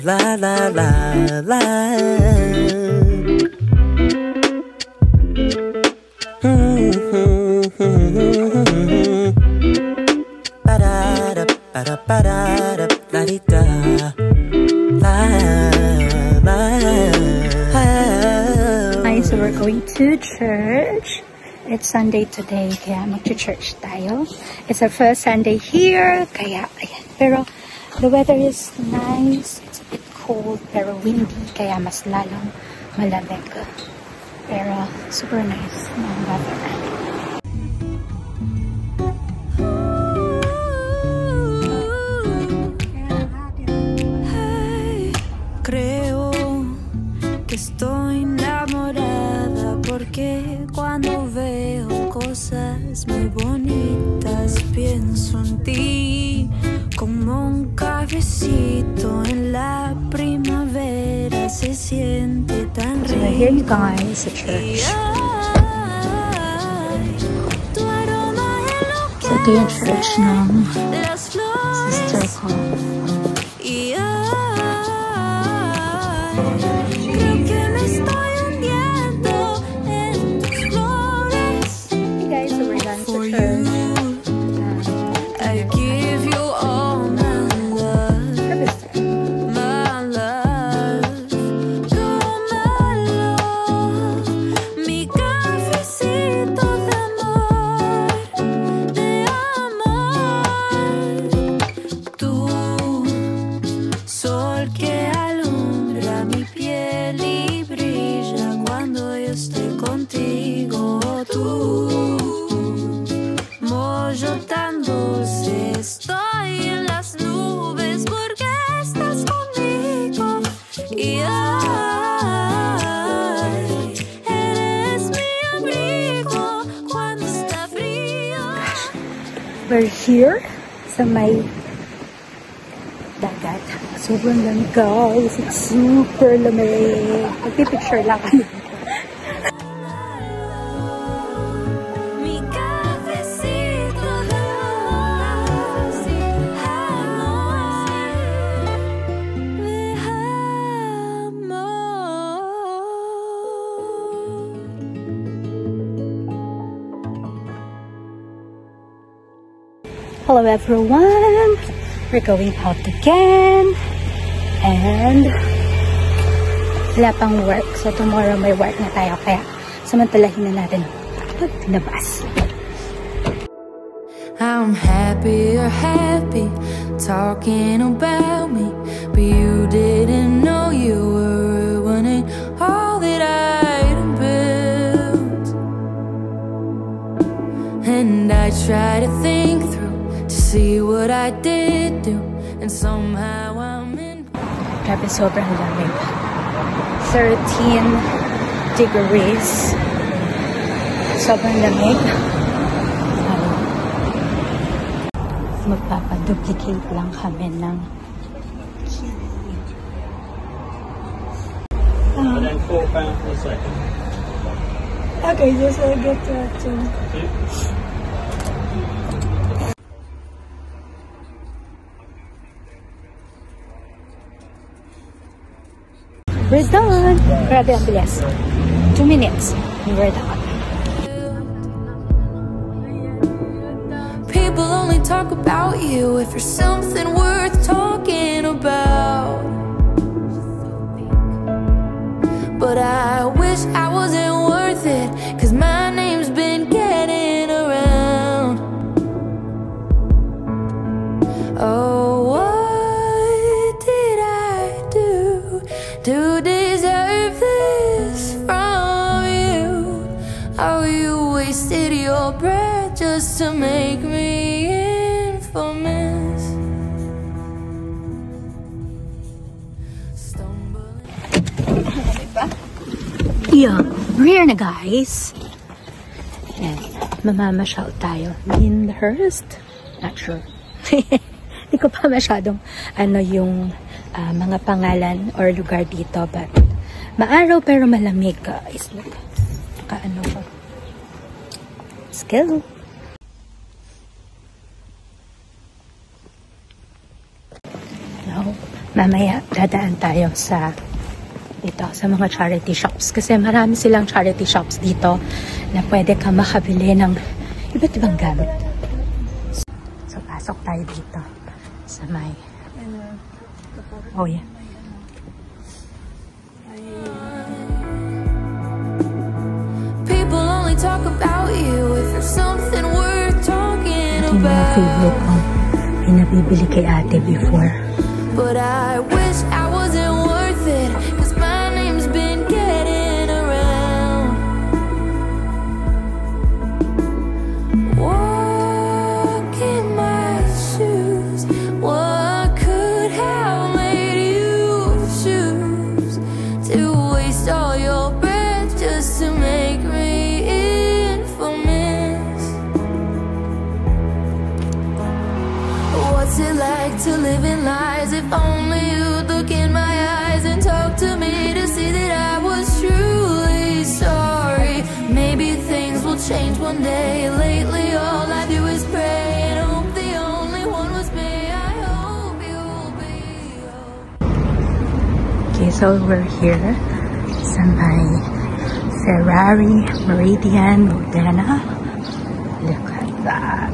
la la la la. Ba-da-da, ba-da-ba-da-da, la-di-da, la la. Hi, so we're going to church. It's Sunday today, kaya mag-church tayo. It's our first Sunday here, kaya ayan. Pero the weather is nice. It's a bit cold, pero windy, kaya mas lalong malamig. Pero super nice ng weather. Creo que estoy enamorada porque cuando veo cosas muy bonitas pienso en ti como un cafecito en la primavera se siente tan rico. So we're here, you guys, at church. So ito yung church ng sister ko. We're here sa may dagat. Sobrang lamig, guys. It's super lamig. Magpipicture lang kami. Hello everyone! We're going out again and wala pang work. So tomorrow may work na tayo kaya samantalahin na natin maglabas. I'm happy you're happy talking about me, but you didn't know you were ruining all that I'd built. And I try to think through see what I did do, and somehow I'm in. Grabe, sobrang lamig. 13 degrees. Sobrang lamig. Magpapaduplicate lang kami ng okay, just I'll get that too. We're done! Grabe ang bilis. 2 minutes. We're done. People only talk about you if you're something worth talking about. But I wish I wasn't worth it, 'cause my name's been getting around. Oh, what did I do to deserve this from you? Oh, you wasted your breath just to make me infamous. Yeah, we're here na guys. And mamamasyal tayo. Lyndhurst? Not sure. Hindi ko pa masyadong yung mga pangalan or lugar dito, but maaraw pero malamig guys. Look, kaano pa. Let's go. mamaya dadaan tayo sa mga charity shops. Kasi marami silang charity shops dito na pwede ka makabili ng iba't ibang gamit. So, pasok tayo dito sa may... Oh, yeah. People only talk about you if there's something worth talking Ito yung mga about. favorite ko. Pinabibili kay ate before. But I wish I wasn't worth it, 'cause my name's been getting around. Walk in my shoes, what could have made you choose to waste all your breath just to make me infamous? What's it like to live in lies? If only you'd look in my eyes and talk to me to see that I was truly sorry. Maybe things will change one day. Lately all I do is pray and hope the only one was me. I hope you'll be Okay, so we're here sa may Ferrari Meridian Modena. Look at that.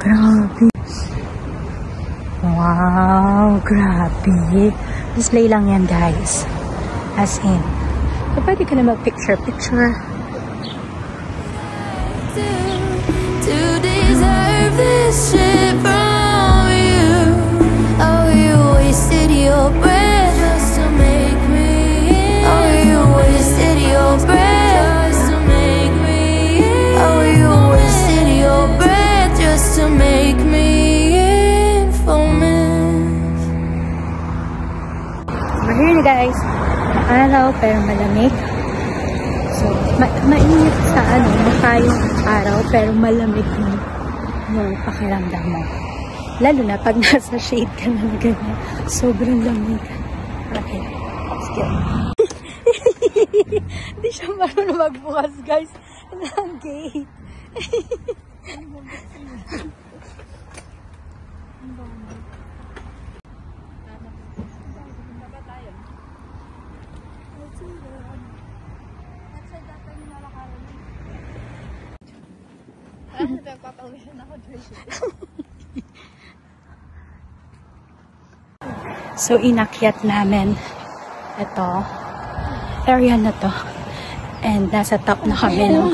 Grabe. Wow, grabe. Display lang yan, guys. As in. So, pwede ka na mag-picture-picture. to deserve this shit from you. Oh, you wasted your breath just to make me. Oh, you wasted your breath just to make me. Oh, you wasted your breath just to make me infamous. We're here, guys. Araw, pero malamig. So, mainit sa mukha yung araw, pero malamig yung pakiramdam mo. Lalo na pag nasa shade ka na ganyan. Sobrang lamig. Okay, let's go. Hindi siya marunong magbukas, guys. Ng gate. So, inakyat namin ito area na to. And nasa top na kami ng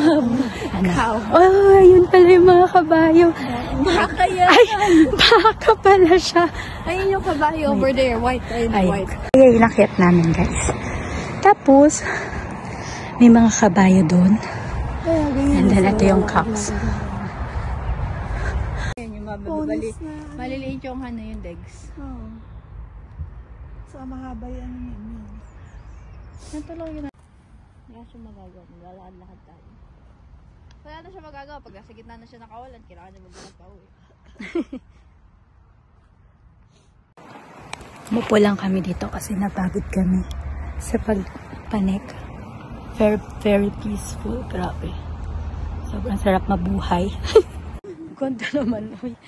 ano. Oh, ayun pala yung mga kabayo. Baka yan. Ay, baka pala siya. Ayun yung kabayo over there. White. Ayun, Ay, white. kaya inakyat namin, guys. Tapos, may mga kabayo doon. And then, ito yung cows. Ayun yung maliliit yung ano yung legs. Oo. So, mahaba yan yun. Natulog yun. Wala siya magagawa. Maglalakad-lakad tayo. Wala na siya magagawa. Pag nasa gitna na siya nakawalan, kailangan niya maglalakad pa uwi. Mupo lang kami dito kasi napagod kami sa pagpanik. Very, very peaceful. Grabe. Sobrang sarap mabuhay. Ganda naman. Uy.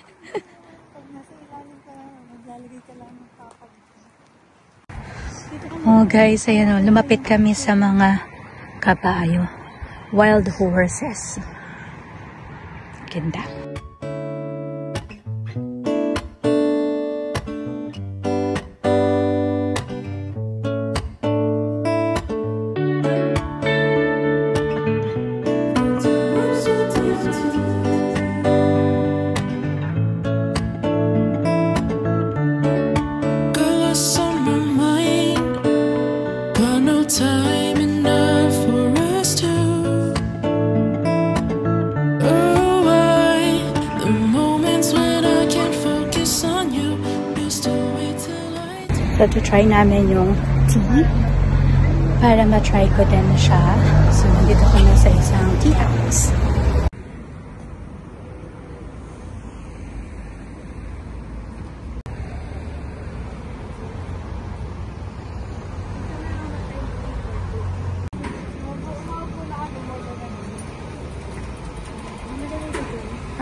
Pag nasa ilalim ka, maglalagay ka lang ng kapag. Oh guys, ayan o. Lumapit kami sa mga kabayo. Wild horses. Ganda. Time enough for us to away the moments when I can't focus on you. Used to wait till I So, to-try namin yung tea para ma-try ko din siya. So, nandito kami sa isang tea house.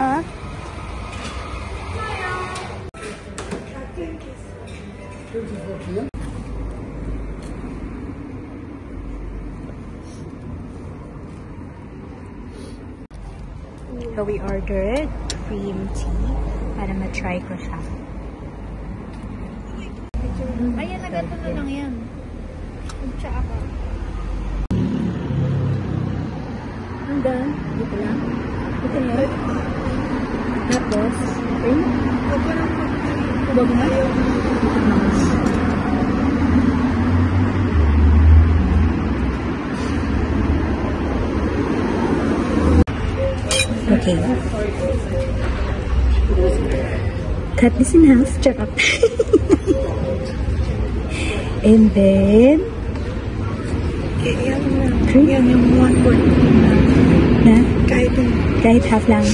Ha? So we ordered cream tea para ma-try ko siya. Ayan, na ganito na lang yan. Magtsa ako. Handa, dito lang. Dito na yun. Tapos, okay? Huwag na. Okay. Cut this in half. Check up. And then, Yan yung 1/4. na? Kahit Half lang.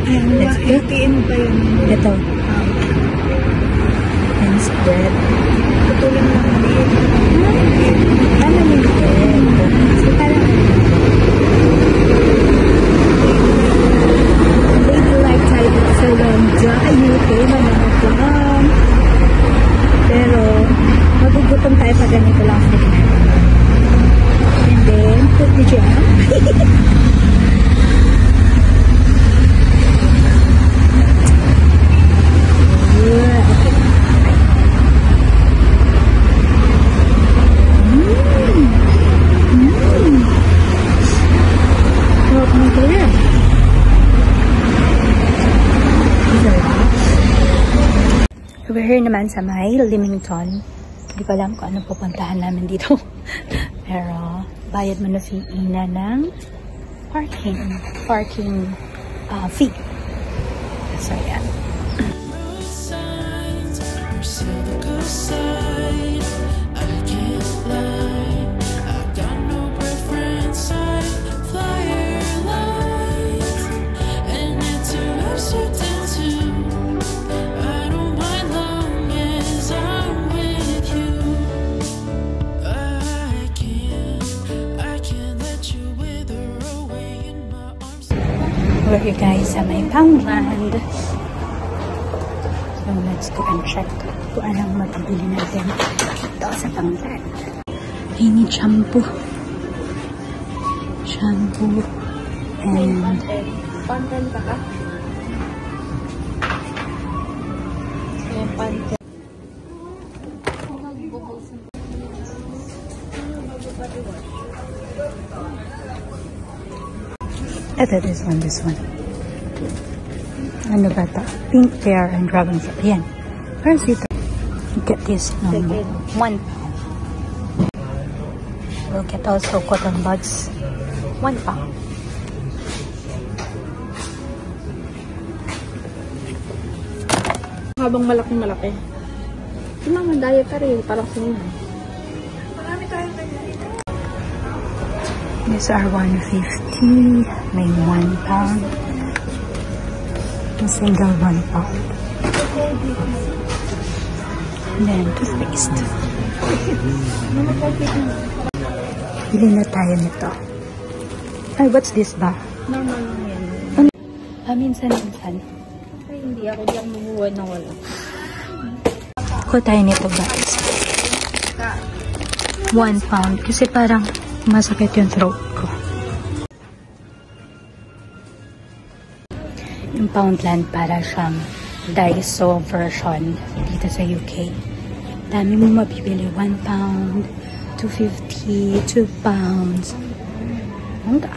Let's go. hatiin mo pa yun. Ito. And spread. Putulin lang maliit. Ano yung spread? So, parang ladylike type of salonja. Okay, manamagam. Pero, magugutom tayo pag ganito lang sa tingnan. And then, put the jam. We're here naman sa may Limington. Hindi ko alam kung anong pupuntahan namin dito. Pero, bayad mo na si Ina ng parking fee. So, yan. Signs are still the good side. I can't lie. I got no preference. I flyer lines, and it's a Amsterdam too. I don't mind long as I'm with you. I can't let you wither away in my arms. We're here guys sa may Poundland. So let's go and check kung anong mabibili natin dito sa Poundland. I need shampoo. Shampoo and Pantan ka ka? May pantan. ito, this one. Ano ba ito? Pink pear and dragon fruit. Yan. Where's it? Get this. No, £1. We'll get also cotton buds. £1. Habang malaki. Ito naman, dietary. Parang sinina. These are $1.50. May £1. A single £1. And then toothpaste. Bili na tayo nito. Ay, what's this ba? Normal lang yan. Minsan. Ay, hindi ako mabubuhay na wala. Ako tayo nito guys. £1. Kasi parang masakit yung throat ko. Yung Poundland para siyang Daiso version dito sa UK. Dami mo mabibili. £1, £2.50, £2. Ang da.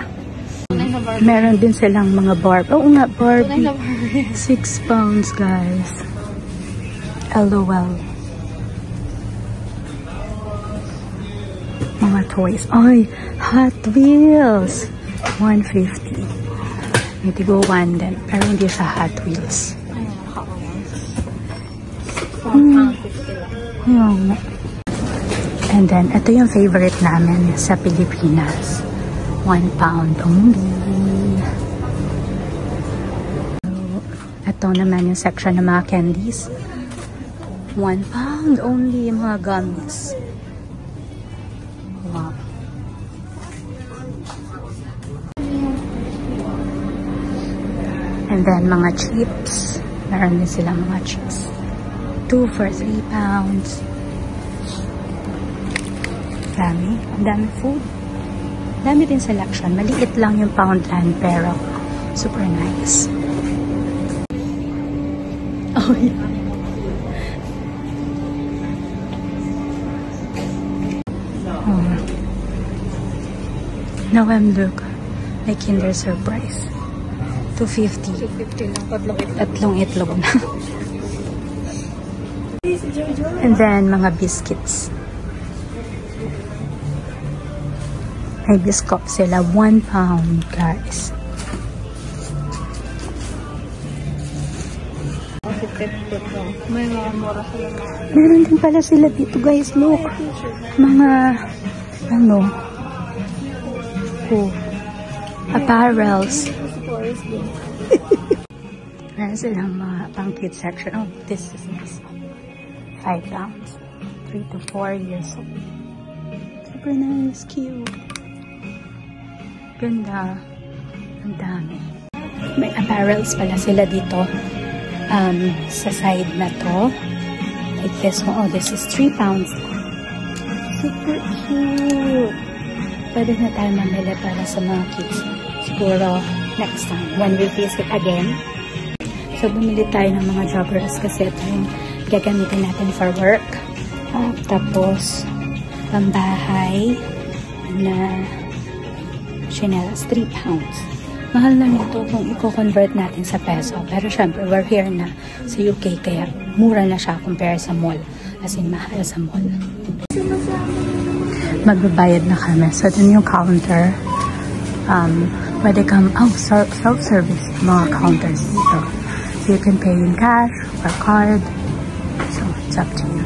Meron din silang mga Barbie. Oo nga, Barbie. £6 guys. LOL. Mga toys. Ay, Hot Wheels. $1.50. May tigo 1 din. Pero hindi sa Hot Wheels. Yung. And then, ito yung favorite namin sa Pilipinas. £1 only. Ito naman yung section ng mga candies. £1 only yung mga gummies. Wow. And then, mga chips. Meron din silang mga chips. 2 for £3. Dami. Ang dami food. Dami din selection. Maliit lang yung Poundland pero Super nice. Oh yeah. Oh. Now I'm look my Kinder Surprise. 250. 250 lang. Tatlong itlog na. And then, mga biscuits. May biscuit sila. 1 pound, guys. May mga mura sila. Meron din pala sila dito, guys. Look. Mga, ano, apparels. Meron silang mga pang-kids section. Oh, this is nice. 5 pounds. 3 to 4 years old. Super nice. Cute. Ganda. Ang dami. May apparels pala sila dito. Sa side na to. Like this one. Oh, this is 3 pounds. Super cute. Pwede na tayo mamili para sa mga kids. Siguro next time when we visit again. So, bumili tayo ng mga joggers kasi ito yung gagamitin natin for work. Tapos, pambahay na chinelas, 3 pounds. Mahal na nito kung i-convert natin sa peso. Pero syempre, we're here na sa UK kaya mura na siya compare sa mall. As in, mahal sa mall. Magbabayad na kami. So, dun yung counter. Pwede kang, self-service mga counters dito. So, you can pay in cash or card. So, it's up to you.